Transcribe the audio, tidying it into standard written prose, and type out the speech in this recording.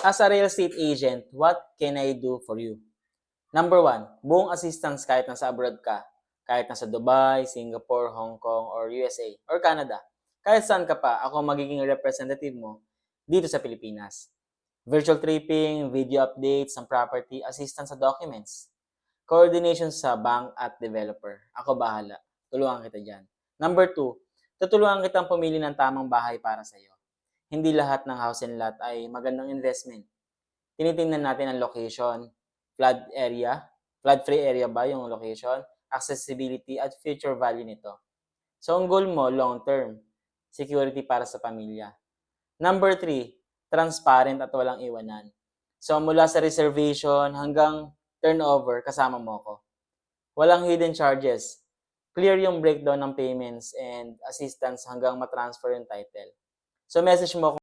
As a real estate agent, what can I do for you? Number one, buong assistance kahit nasa abroad ka. Kahit nasa Dubai, Singapore, Hong Kong, or USA, or Canada. Kahit saan ka pa, ako magiging representative mo dito sa Pilipinas. Virtual tripping, video updates ng property, assistance sa documents, coordination sa bank at developer. Ako bahala. Tulungan kita dyan. Number two, tutulungan kitang pumili ng tamang bahay para sa'yo. Hindi lahat ng house and lot ay magandang investment. Tinitingnan natin ang location, flood-free area ba yung location, accessibility at future value nito. So, ang goal mo, long-term, security para sa pamilya. Number 3, transparent at walang iwanan. So, mula sa reservation hanggang turnover, kasama mo ko. Walang hidden charges. Clear yung breakdown ng payments and assistance hanggang matransfer yung title. So, message mo